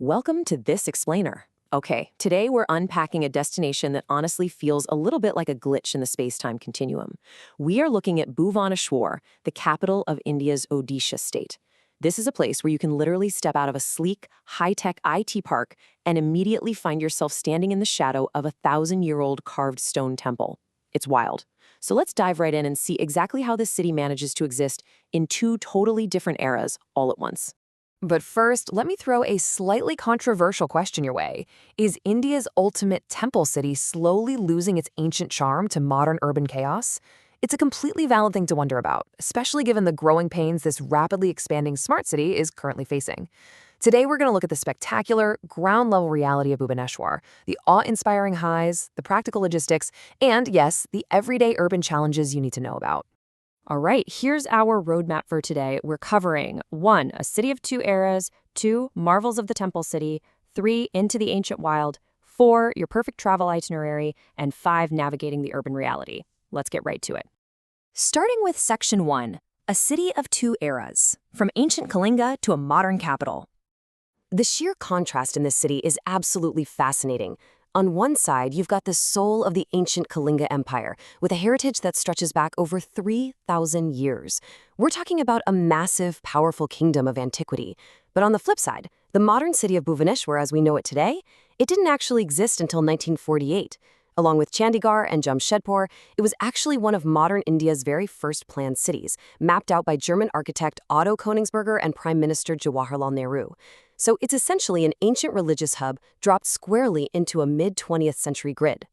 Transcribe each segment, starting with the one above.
Welcome to This Explainer. Okay, today we're unpacking a destination that honestly feels a little bit like a glitch in the space-time continuum. We are looking at Bhubaneswar, the capital of India's Odisha state. This is a place where you can literally step out of a sleek, high-tech IT park and immediately find yourself standing in the shadow of a 1,000-year-old carved stone temple. It's wild. So let's dive right in and see exactly how this city manages to exist in two totally different eras all at once. But first, let me throw a slightly controversial question your way. Is India's ultimate temple city slowly losing its ancient charm to modern urban chaos? It's a completely valid thing to wonder about, especially given the growing pains this rapidly expanding smart city is currently facing. Today, we're going to look at the spectacular, ground-level reality of Bhubaneswar, the awe-inspiring highs, the practical logistics, and, yes, the everyday urban challenges you need to know about. All right, here's our roadmap for today. We're covering 1. A city of two eras, 2. Marvels of the Temple City, 3. Into the ancient wild, 4. Your perfect travel itinerary, and 5. Navigating the urban reality. Let's get right to it. Starting with Section 1, a city of two eras, from ancient Kalinga to a modern capital. The sheer contrast in this city is absolutely fascinating. On one side, you've got the soul of the ancient Kalinga Empire, with a heritage that stretches back over 3,000 years. We're talking about a massive, powerful kingdom of antiquity. But on the flip side, the modern city of Bhubaneswar as we know it today, it didn't actually exist until 1948. Along with Chandigarh and Jamshedpur, it was actually one of modern India's very first planned cities, mapped out by German architect Otto Königsberger and Prime Minister Jawaharlal Nehru. So it's essentially an ancient religious hub dropped squarely into a mid-20th century grid.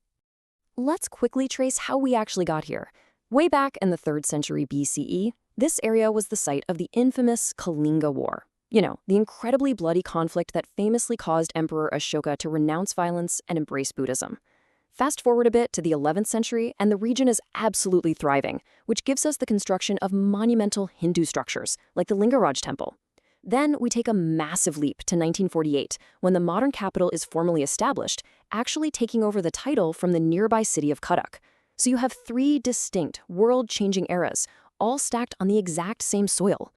Let's quickly trace how we actually got here. Way back in the 3rd century BCE, this area was the site of the infamous Kalinga War. You know, the incredibly bloody conflict that famously caused Emperor Ashoka to renounce violence and embrace Buddhism. Fast forward a bit to the 11th century, and the region is absolutely thriving, which gives us the construction of monumental Hindu structures, like the Lingaraj Temple. Then we take a massive leap to 1948, when the modern capital is formally established, actually taking over the title from the nearby city of Cuttack. So you have 3 distinct, world-changing eras, all stacked on the exact same soil.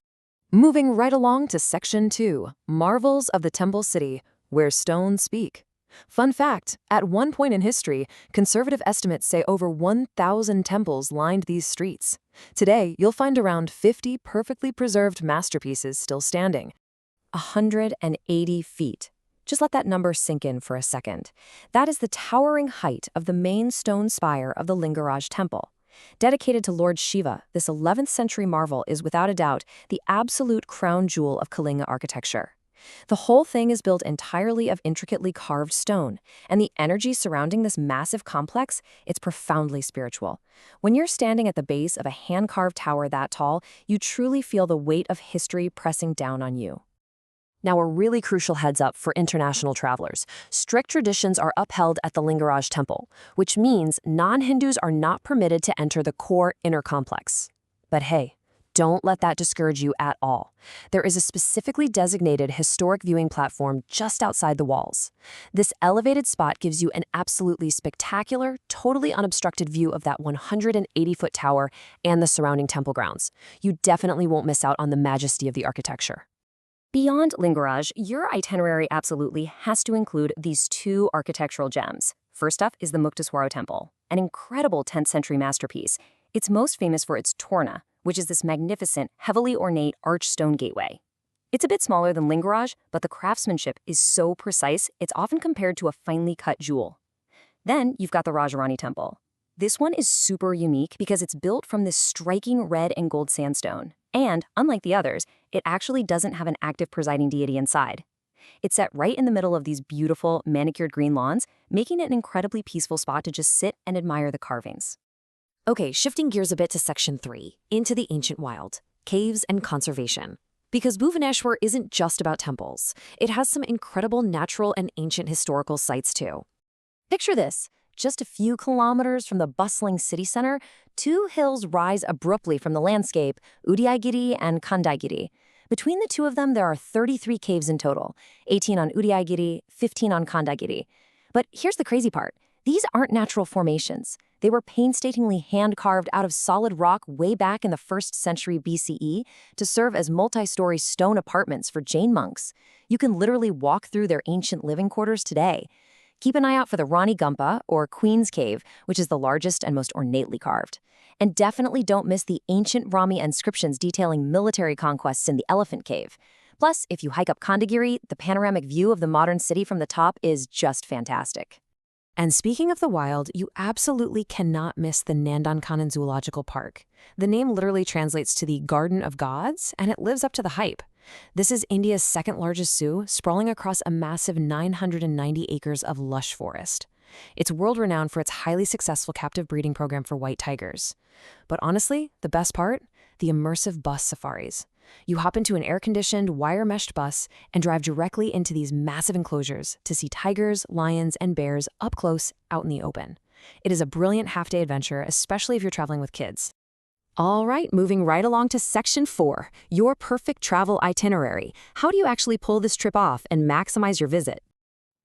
Moving right along to Section 2, Marvels of the Temple City, where stones speak. Fun fact, at one point in history, conservative estimates say over 1,000 temples lined these streets. Today, you'll find around 50 perfectly preserved masterpieces still standing. 180 feet. Just let that number sink in for a second. That is the towering height of the main stone spire of the Lingaraj Temple. Dedicated to Lord Shiva, this 11th century marvel is without a doubt the absolute crown jewel of Kalinga architecture. The whole thing is built entirely of intricately carved stone, and the energy surrounding this massive complex, it's profoundly spiritual. When you're standing at the base of a hand-carved tower that tall, you truly feel the weight of history pressing down on you. Now, a really crucial heads up for international travelers. Strict traditions are upheld at the Lingaraj Temple, which means non-Hindus are not permitted to enter the core inner complex. But hey, don't let that discourage you at all. There is a specifically designated historic viewing platform just outside the walls. This elevated spot gives you an absolutely spectacular, totally unobstructed view of that 180-foot tower and the surrounding temple grounds. You definitely won't miss out on the majesty of the architecture. Beyond Lingaraj, your itinerary absolutely has to include these 2 architectural gems. First up is the Muktaswara Temple, an incredible 10th century masterpiece. It's most famous for its torna, which is this magnificent, heavily ornate arch stone gateway. It's a bit smaller than Lingaraj, but the craftsmanship is so precise, it's often compared to a finely cut jewel. Then you've got the Rajarani Temple. This one is super unique because it's built from this striking red and gold sandstone. And, unlike the others, it actually doesn't have an active presiding deity inside. It's set right in the middle of these beautiful, manicured green lawns, making it an incredibly peaceful spot to just sit and admire the carvings. Okay, shifting gears a bit to Section 3, into the ancient wild, caves and conservation. Because Bhubaneswar isn't just about temples. It has some incredible natural and ancient historical sites too. Picture this. Just a few kilometers from the bustling city center, 2 hills rise abruptly from the landscape, Udayagiri and Kandaigiri. Between the 2 of them, there are 33 caves in total, 18 on Udayagiri, 15 on Kandaigiri. But here's the crazy part. These aren't natural formations. They were painstakingly hand-carved out of solid rock way back in the 1st century BCE to serve as multi-story stone apartments for Jain monks. You can literally walk through their ancient living quarters today. Keep an eye out for the Rani Gumpa, or Queen's Cave, which is the largest and most ornately carved. And definitely don't miss the ancient Brahmi inscriptions detailing military conquests in the Elephant Cave. Plus, if you hike up Khandagiri, the panoramic view of the modern city from the top is just fantastic. And speaking of the wild, you absolutely cannot miss the Nandankanan Zoological Park. The name literally translates to the Garden of Gods, and it lives up to the hype. This is India's second largest zoo, sprawling across a massive 990 acres of lush forest. It's world-renowned for its highly successful captive breeding program for white tigers. But honestly, the best part? The immersive bus safaris. You hop into an air-conditioned, wire-meshed bus and drive directly into these massive enclosures to see tigers, lions, and bears up close out in the open. It is a brilliant half-day adventure, especially if you're traveling with kids. All right, moving right along to Section 4, your perfect travel itinerary. How do you actually pull this trip off and maximize your visit?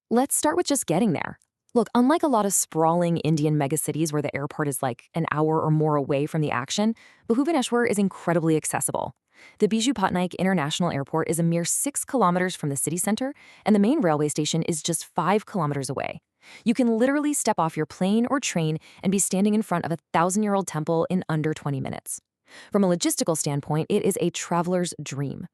Let's start with just getting there. Look, unlike a lot of sprawling Indian megacities where the airport is like an hour or more away from the action, Bhubaneswar is incredibly accessible. The Biju Patnaik International Airport is a mere 6 kilometers from the city center, and the main railway station is just 5 kilometers away. You can literally step off your plane or train and be standing in front of a 1,000-year-old temple in under 20 minutes. From a logistical standpoint, it is a traveler's dream.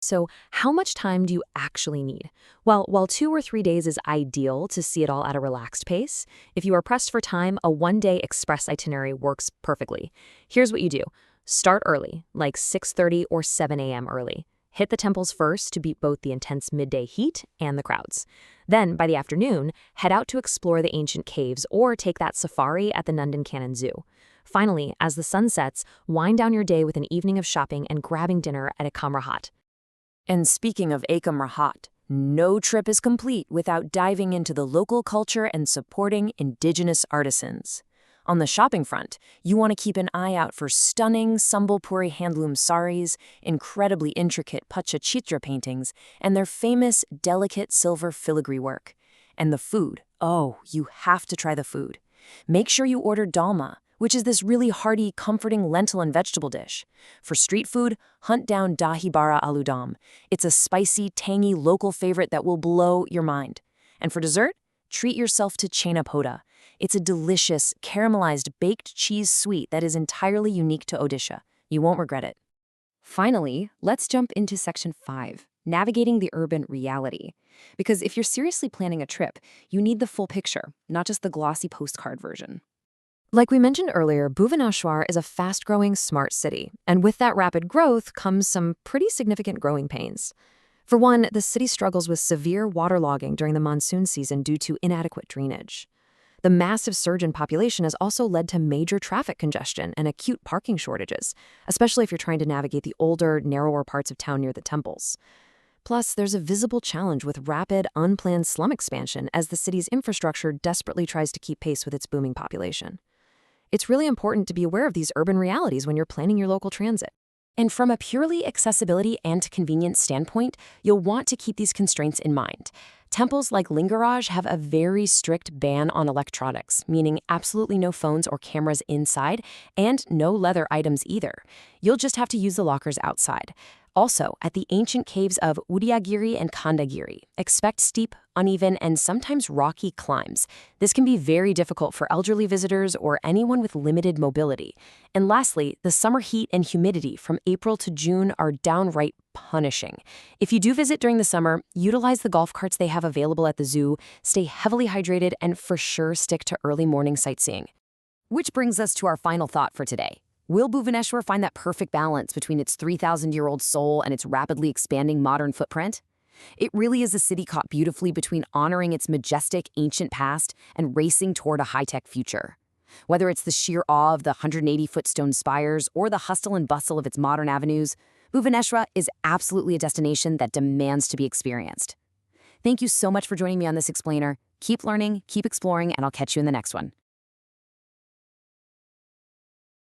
So, how much time do you actually need? Well, while 2 or 3 days is ideal to see it all at a relaxed pace, if you are pressed for time, a one-day express itinerary works perfectly. Here's what you do. Start early, like 6:30 or 7 a.m. early. Hit the temples first to beat both the intense midday heat and the crowds. Then, by the afternoon, head out to explore the ancient caves or take that safari at the Nandankanan Zoo. Finally, as the sun sets, wind down your day with an evening of shopping and grabbing dinner at Ekamra Khetra. And speaking of Ekamra Khetra, no trip is complete without diving into the local culture and supporting indigenous artisans. On the shopping front, you want to keep an eye out for stunning Sambalpuri handloom saris, incredibly intricate Pachachitra paintings, and their famous, delicate silver filigree work. And the food. Oh, you have to try the food. Make sure you order dalma, which is this really hearty, comforting lentil and vegetable dish. For street food, hunt down dahi bara aloo dam. It's a spicy, tangy local favorite that will blow your mind. And for dessert, treat yourself to chena poda. It's a delicious, caramelized baked cheese sweet that is entirely unique to Odisha. You won't regret it. Finally, let's jump into Section 5, navigating the urban reality. Because if you're seriously planning a trip, you need the full picture, not just the glossy postcard version. Like we mentioned earlier, Bhubaneswar is a fast-growing, smart city, and with that rapid growth comes some pretty significant growing pains. For one, the city struggles with severe waterlogging during the monsoon season due to inadequate drainage. The massive surge in population has also led to major traffic congestion and acute parking shortages, especially if you're trying to navigate the older, narrower parts of town near the temples. Plus, there's a visible challenge with rapid, unplanned slum expansion as the city's infrastructure desperately tries to keep pace with its booming population. It's really important to be aware of these urban realities when you're planning your local transit. And from a purely accessibility and convenience standpoint, you'll want to keep these constraints in mind. Temples like Lingaraj have a very strict ban on electronics, meaning absolutely no phones or cameras inside, and no leather items either. You'll just have to use the lockers outside. Also, at the ancient caves of Udayagiri and Khandagiri, expect steep, uneven, and sometimes rocky climbs. This can be very difficult for elderly visitors or anyone with limited mobility. And lastly, the summer heat and humidity from April to June are downright punishing. If you do visit during the summer, utilize the golf carts they have available at the zoo, stay heavily hydrated, and for sure stick to early morning sightseeing. Which brings us to our final thought for today. Will Bhubaneswar find that perfect balance between its 3,000-year-old soul and its rapidly expanding modern footprint? It really is a city caught beautifully between honoring its majestic, ancient past and racing toward a high-tech future. Whether it's the sheer awe of the 180-foot stone spires or the hustle and bustle of its modern avenues, Bhubaneswar is absolutely a destination that demands to be experienced. Thank you so much for joining me on this explainer. Keep learning, keep exploring, and I'll catch you in the next one.